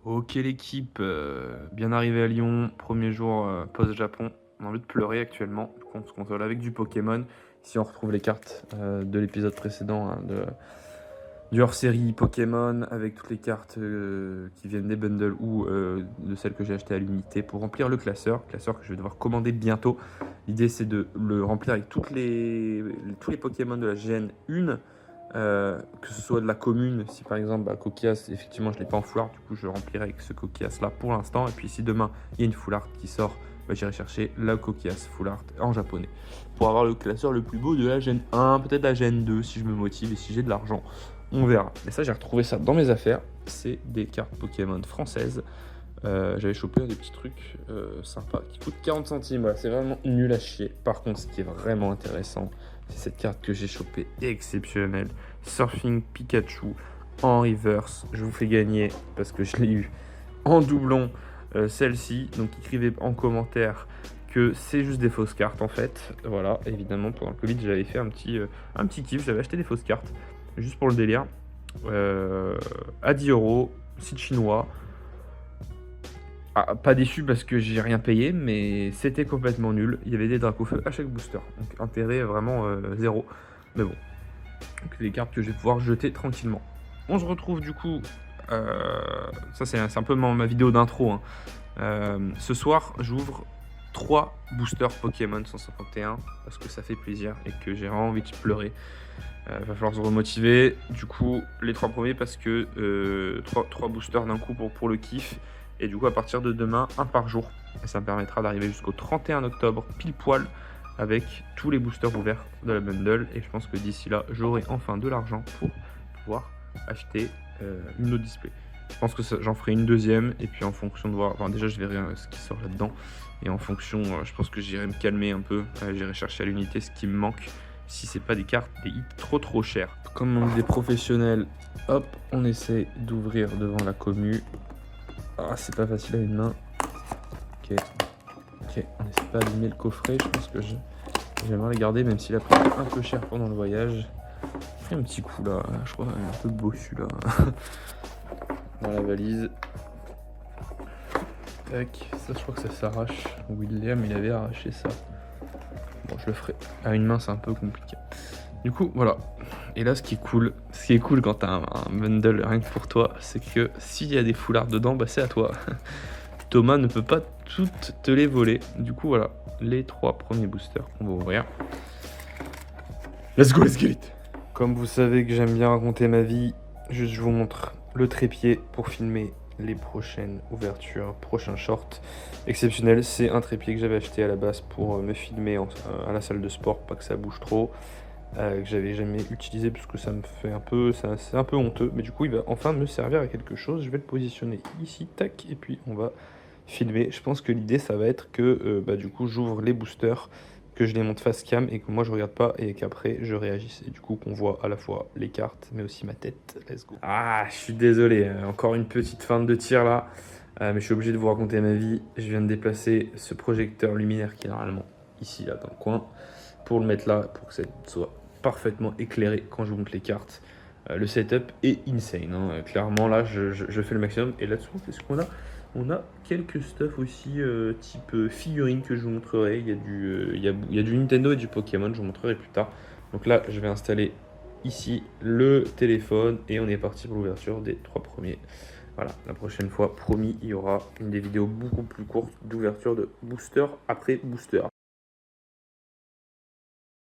Ok l'équipe, bien arrivé à Lyon, premier jour post-Japon. On a envie de pleurer actuellement, on se console avec du Pokémon. Ici on retrouve les cartes de l'épisode précédent, hein, du hors-série Pokémon, avec toutes les cartes qui viennent des bundles ou de celles que j'ai achetées à l'unité pour remplir le classeur que je vais devoir commander bientôt. L'idée c'est de le remplir avec tous les Pokémon de la GN 1. Que ce soit de la commune, si par exemple Coquias, effectivement je ne l'ai pas en foulard, du coup je remplirai avec ce Coquias là pour l'instant. Et puis si demain il y a une full art qui sort, j'irai chercher la Coquias full art en japonais pour avoir le classeur le plus beau de la Gen 1, peut-être la Gen 2 si je me motive et si j'ai de l'argent, on verra. Mais ça j'ai retrouvé ça dans mes affaires, c'est des cartes Pokémon françaises. J'avais chopé des petits trucs sympas qui coûtent 40 centimes, voilà, c'est vraiment nul à chier. Par contre ce qui est vraiment intéressant, c'est cette carte que j'ai chopée, exceptionnelle, Surfing Pikachu en reverse. Je vous fais gagner parce que je l'ai eu en doublon, celle-ci. Donc écrivez en commentaire que c'est juste des fausses cartes en fait. Voilà, évidemment pendant le Covid j'avais fait un petit kiff, j'avais acheté des fausses cartes juste pour le délire, à 10 euros, site chinois. Ah, pas déçu parce que j'ai rien payé, mais c'était complètement nul. Il y avait des Dracofeu à chaque booster, donc intérêt vraiment zéro. Mais bon, donc les cartes que je vais pouvoir jeter tranquillement. On se retrouve du coup, ça c'est un peu ma vidéo d'intro, hein. Ce soir, j'ouvre 3 boosters Pokémon 151 parce que ça fait plaisir et que j'ai vraiment envie de pleurer. Va falloir se remotiver. Du coup, les 3 premiers parce que 3 boosters d'un coup pour le kiff. Et du coup, à partir de demain, un par jour. Et ça me permettra d'arriver jusqu'au 31 octobre, pile poil, avec tous les boosters ouverts de la bundle. Et je pense que d'ici là, j'aurai enfin de l'argent pour pouvoir acheter une autre display. Je pense que j'en ferai une deuxième. Et puis en fonction de voir... Enfin, déjà, je verrai ce qui sort là-dedans. Et en fonction, je pense que j'irai me calmer un peu. J'irai chercher à l'unité ce qui me manque. Si c'est pas des cartes, des hits trop chers. Comme on est des professionnels, hop, on essaie d'ouvrir devant la commu. Ah, c'est pas facile à une main. Ok, on essaie pas d'abîmer le coffret. Je pense que j'aimerais le garder, même s'il a pris un peu cher pendant le voyage. Il fait un petit coup là, je crois, un peu beau celui-là. Dans la valise. Tac, ça je crois que ça s'arrache. William, il avait arraché ça. Bon, je le ferai. À une main, c'est un peu compliqué. Du coup, voilà. Et là, ce qui est cool quand t'as un bundle rien que pour toi, c'est que s'il y a des foulards dedans, bah c'est à toi. Thomas ne peut pas toutes te les voler. Du coup, voilà, les 3 premiers boosters qu'on va ouvrir. Let's go, let's get it. Comme vous savez que j'aime bien raconter ma vie, je vous montre le trépied pour filmer les prochaines ouvertures, prochains shorts exceptionnels. C'est un trépied que j'avais acheté à la base pour me filmer à la salle de sport, pas que ça bouge trop. Que j'avais jamais utilisé parce que ça me fait c'est un peu honteux, mais du coup il va enfin me servir à quelque chose. Je vais le positionner ici, tac, et puis on va filmer. Je pense que l'idée ça va être que du coup j'ouvre les boosters, que je les monte face cam et que moi je regarde pas et qu'après je réagisse et du coup qu'on voit à la fois les cartes mais aussi ma tête. Let's go. Ah, je suis désolé, encore une petite feinte de tir là, mais je suis obligé de vous raconter ma vie. Je viens de déplacer ce projecteur luminaire qui est normalement ici là dans le coin pour le mettre là pour que ça soit parfaitement éclairé quand je vous montre les cartes. Le setup est insane, hein. Clairement là je fais le maximum. Et là-dessous, qu'est-ce qu'on a? On a quelques stuff aussi type figurine que je vous montrerai. Il y a du Nintendo et du Pokémon, je vous montrerai plus tard. Donc là je vais installer ici le téléphone et on est parti pour l'ouverture des 3 premiers. Voilà, la prochaine fois, promis, il y aura une des vidéos beaucoup plus courtes d'ouverture de booster après booster.